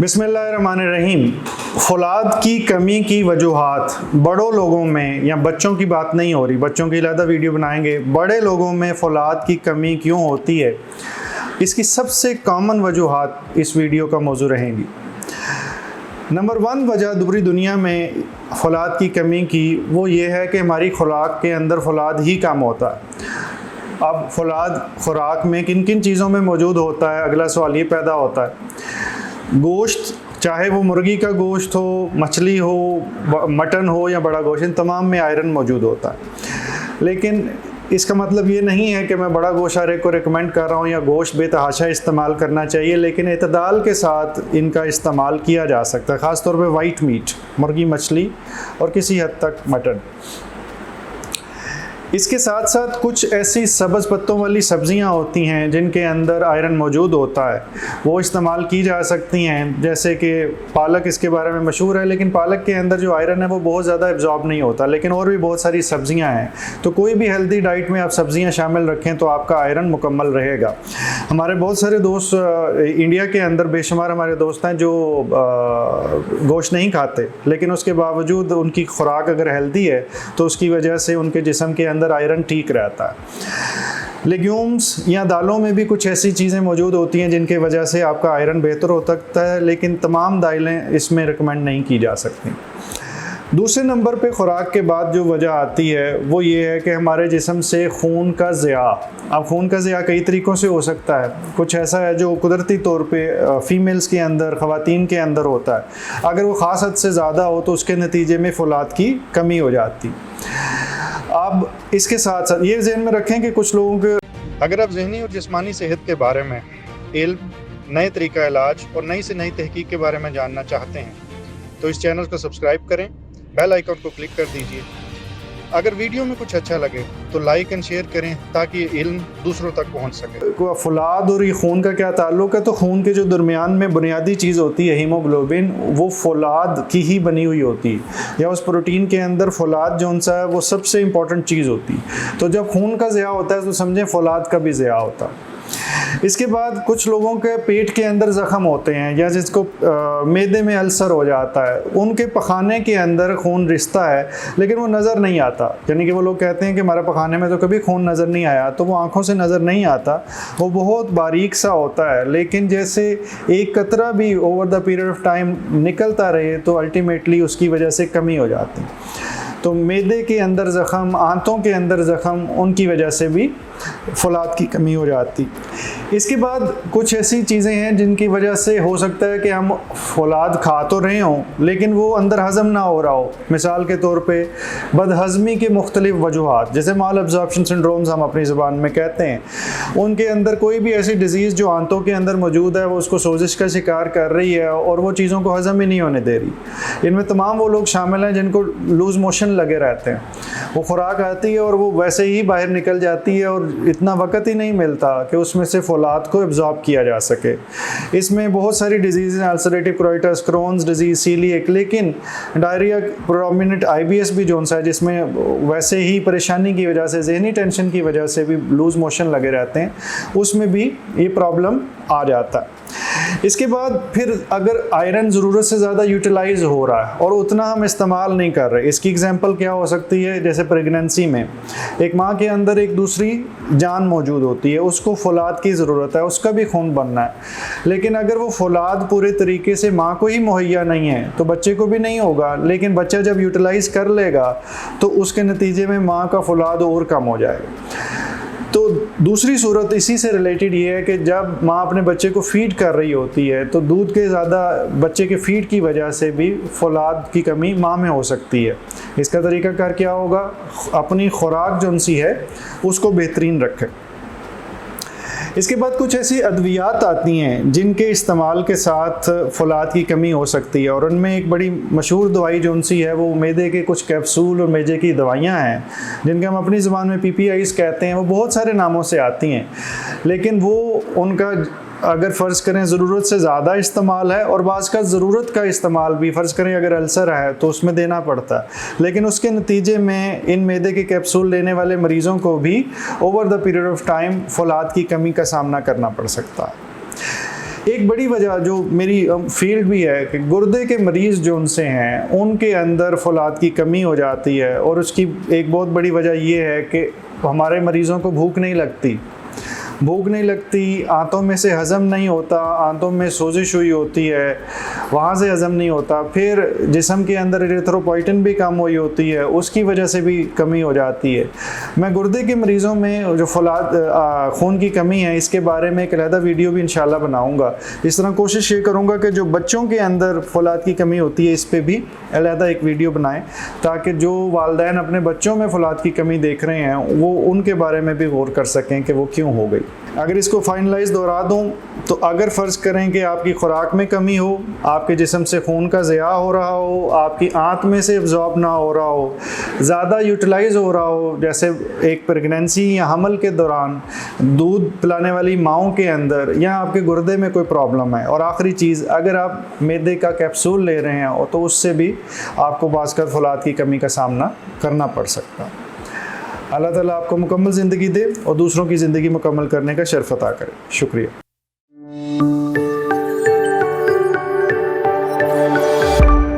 बिस्मिल्लाहिर्रहमानिर्रहीम। फौलाद की कमी की वजूहात बड़ों लोगों में, या बच्चों की बात नहीं हो रही, बच्चों की अलग वीडियो बनाएंगे, बड़े लोगों में फौलाद की कमी क्यों होती है, इसकी सबसे कॉमन वजूहात इस वीडियो का मौजू रहेंगी। नंबर 1 वजह पूरी दुनिया में फौलाद की कमी की वो ये है कि हमारी खुराक के अंदर फौलाद ही कम होता है। अब फौलाद खुराक में किन किन चीज़ों में मौजूद होता है, अगला सवाल ये पैदा होता है। गोश्त, चाहे वो मुर्गी का गोश्त हो, मछली हो, मटन हो या बड़ा गोश्त, इन तमाम में आयरन मौजूद होता है। लेकिन इसका मतलब ये नहीं है कि मैं बड़ा गोश्त हर एक को रिकमेंड कर रहा हूँ या गोश्त बेतहाशा इस्तेमाल करना चाहिए, लेकिन एतदाल के साथ इनका इस्तेमाल किया जा सकता है, ख़ास तौर पे वाइट मीट, मुर्गी, मछली और किसी हद तक मटन। इसके साथ साथ कुछ ऐसी सब्ज़ पत्तों वाली सब्ज़ियां होती हैं जिनके अंदर आयरन मौजूद होता है, वो इस्तेमाल की जा सकती हैं। जैसे कि पालक इसके बारे में मशहूर है, लेकिन पालक के अंदर जो आयरन है वो बहुत ज़्यादा एब्जॉर्ब नहीं होता। लेकिन और भी बहुत सारी सब्ज़ियां हैं, तो कोई भी हेल्दी डाइट में आप सब्ज़ियां शामिल रखें तो आपका आयरन मुकम्मल रहेगा। हमारे बहुत सारे दोस्त इंडिया के अंदर, बेशुमार हमारे दोस्त हैं जो गोश्त नहीं खाते, लेकिन उसके बावजूद उनकी खुराक अगर हेल्दी है तो उसकी वजह से उनके जिस्म के अंदर आयरन ठीक रहता है। लेग्यूम्स या दालों में भी कुछ ऐसी चीज़ें मौजूद होती हैं जिनके वजह से आपका आयरन बेहतर हो सकता है, लेकिन तमाम दालें इसमें रिकमेंड नहीं की जा सकती। दूसरे नंबर पे खुराक के बाद जो वजह आती है वो ये है कि हमारे जिस्म से खून का ज़िया। अब खून का ज़िया कई तरीक़ों से हो सकता है। कुछ ऐसा है जो कुदरती तौर पे फ़ीमेल्स के अंदर, ख़वातीन के अंदर होता है। अगर वो ख़ास हद से ज़्यादा हो तो उसके नतीजे में फौलाद की कमी हो जाती। अब इसके साथ साथ ये ज़हन में रखें कि कुछ लोगों के, अगर आप ज़हनी और जिस्मानी सेहत के बारे में इल्म, नए तरीका इलाज और नई से नई तहकीक के बारे में जानना चाहते हैं तो इस चैनल को सब्सक्राइब करें, बेल आइकन को क्लिक कर दीजिए। अगर वीडियो में कुछ अच्छा लगे तो लाइक एंड शेयर करें ताकि ये इल्म दूसरों तक पहुंच सके। फौलाद और ये खून का क्या ताल्लुक़ है, तो खून के जो दरमियान में बुनियादी चीज़ होती है हीमोग्लोबिन, वो फौलाद की ही बनी हुई होती है, या उस प्रोटीन के अंदर फौलाद जो सा है वो सबसे इम्पॉर्टेंट चीज़ होती है। तो जब खून का ज़िया होता है तो समझें फौलाद का भी ज़िया होता है। इसके बाद कुछ लोगों के पेट के अंदर ज़ख़म होते हैं, या जिसको मैदे में अल्सर हो जाता है, उनके पखाने के अंदर खून रिश्ता है लेकिन वो नज़र नहीं आता। यानी कि वो लोग कहते हैं कि हमारे पखाने में तो कभी खून नज़र नहीं आया, तो वो आँखों से नज़र नहीं आता, वो बहुत बारीक सा होता है। लेकिन जैसे एक कतरा भी over the period of time निकलता रहे तो अल्टीमेटली उसकी वजह से कमी हो जाती। तो मैदे के अंदर ज़ख़म, आंतों के अंदर ज़ख़म, उनकी वजह से भी फौलाद की कमी हो जाती। इसके बाद कुछ ऐसी चीज़ें हैं जिनकी वजह से हो सकता है कि हम फौलाद खा तो रहे हों लेकिन वो अंदर हज़म ना हो रहा हो। मिसाल के तौर पे बदहज़मी के मुख्तलिफ़ वजूहात, जैसे माल अब्ज़ॉर्प्शन सिंड्रोम्स हम अपनी ज़बान में कहते हैं, उनके अंदर कोई भी ऐसी डिज़ीज़ जो आंतों के अंदर मौजूद है वो उसको सोजिश का शिकार कर रही है और वो चीज़ों को हज़म ही नहीं होने दे रही। इनमें तमाम वो लोग शामिल हैं जिनको लूज़ मोशन लगे रहते हैं। वो खुराक आती है और वो वैसे ही बाहर निकल जाती है और इतना वक़्त ही नहीं मिलता कि उसमें से फौलाद को एब्जॉर्ब किया जा सके। इसमें बहुत सारी डिजीज़ हैं, ulcerative colitis, Crohn's disease, celiac, लेकिन डायरिया, प्रोमिनेंट IBS भी जोन सा है जिसमें वैसे ही परेशानी की वजह से, जहनी टेंशन की वजह से भी लूज़ मोशन लगे रहते हैं, उसमें भी ये प्रॉब्लम आ जाता है। इसके बाद फिर अगर आयरन ज़रूरत से ज़्यादा यूटिलाइज़ हो रहा है और उतना हम इस्तेमाल नहीं कर रहे, इसकी एग्जांपल क्या हो सकती है, जैसे प्रेगनेंसी में एक माँ के अंदर एक दूसरी जान मौजूद होती है, उसको फौलाद की ज़रूरत है, उसका भी खून बनना है, लेकिन अगर वो फौलाद पूरे तरीके से माँ को ही मुहैया नहीं है तो बच्चे को भी नहीं होगा। लेकिन बच्चा जब यूटिलाइज़ कर लेगा तो उसके नतीजे में माँ का फौलाद और कम हो जाएगा। तो दूसरी सूरत इसी से रिलेटेड ये है कि जब माँ अपने बच्चे को फीड कर रही होती है तो दूध के ज़्यादा बच्चे के फीड की वजह से भी फौलाद की कमी माँ में हो सकती है। इसका तरीक़ाकार क्या होगा, अपनी खुराक जो सी है उसको बेहतरीन रखें। इसके बाद कुछ ऐसी अद्वियात आती हैं जिनके इस्तेमाल के साथ फौलाद की कमी हो सकती है, और उनमें एक बड़ी मशहूर दवाई जो सी है वो मैदे के कुछ कैप्सूल और मैदे की दवाइयाँ हैं जिनके हम अपनी ज़बान में PPIs कहते हैं। वो बहुत सारे नामों से आती हैं, लेकिन वो उनका अगर फ़र्ज़ करें ज़रूरत से ज़्यादा इस्तेमाल है, और बाज़ का ज़रूरत का इस्तेमाल भी, फ़र्ज़ करें अगर अल्सर है तो उसमें देना पड़ता है, लेकिन उसके नतीजे में इन मैदे के कैप्सूल लेने वाले मरीज़ों को भी over the period of time फौलाद की कमी का सामना करना पड़ सकता है। एक बड़ी वजह जो मेरी फील्ड भी है कि गुर्दे के मरीज़ जो उनसे हैं उनके अंदर फौलाद की कमी हो जाती है, और उसकी एक बहुत बड़ी वजह ये है कि हमारे मरीज़ों को भूख नहीं लगती, आंतों में से हज़म नहीं होता, आंतों में सोजिश हुई होती है, वहाँ से हज़म नहीं होता, फिर जिस्म के अंदर एरिथ्रोपोइटिन भी कम हुई होती है, उसकी वजह से भी कमी हो जाती है। मैं गुर्दे के मरीज़ों में जो फौलाद खून की कमी है इसके बारे में एक अलहदा वीडियो भी इंशाल्लाह बनाऊँगा। इस तरह कोशिश ये करूँगा कि जो बच्चों के अंदर फौलाद की कमी होती है इस पर भी अलहदा एक वीडियो बनाएँ, ताकि जो वालिदैन अपने बच्चों में फौलाद की कमी देख रहे हैं वो उनके बारे में भी गौर कर सकें कि वो क्यों हो गई। अगर इसको फाइनलाइज दोहरा दूं तो अगर फ़र्ज़ करें कि आपकी खुराक में कमी हो, आपके जिस्म से खून का ज़िया हो रहा हो, आपकी आंत में से एब्जॉर्ब ना हो रहा हो, ज़्यादा यूटिलाइज़ हो रहा हो, जैसे एक प्रेगनेंसी या हमल के दौरान दूध पिलाने वाली माओं के अंदर, या आपके गुर्दे में कोई प्रॉब्लम है, और आखिरी चीज़ अगर आप मैदे का कैप्सूल ले रहे हैं तो उससे भी आपको बाज़ फौलाद की कमी का सामना करना पड़ सकता है। अल्लाह ताला आपको मुकम्मल ज़िंदगी दे और दूसरों की ज़िंदगी मुकम्मल करने का शर्फ अता करे। शुक्रिया।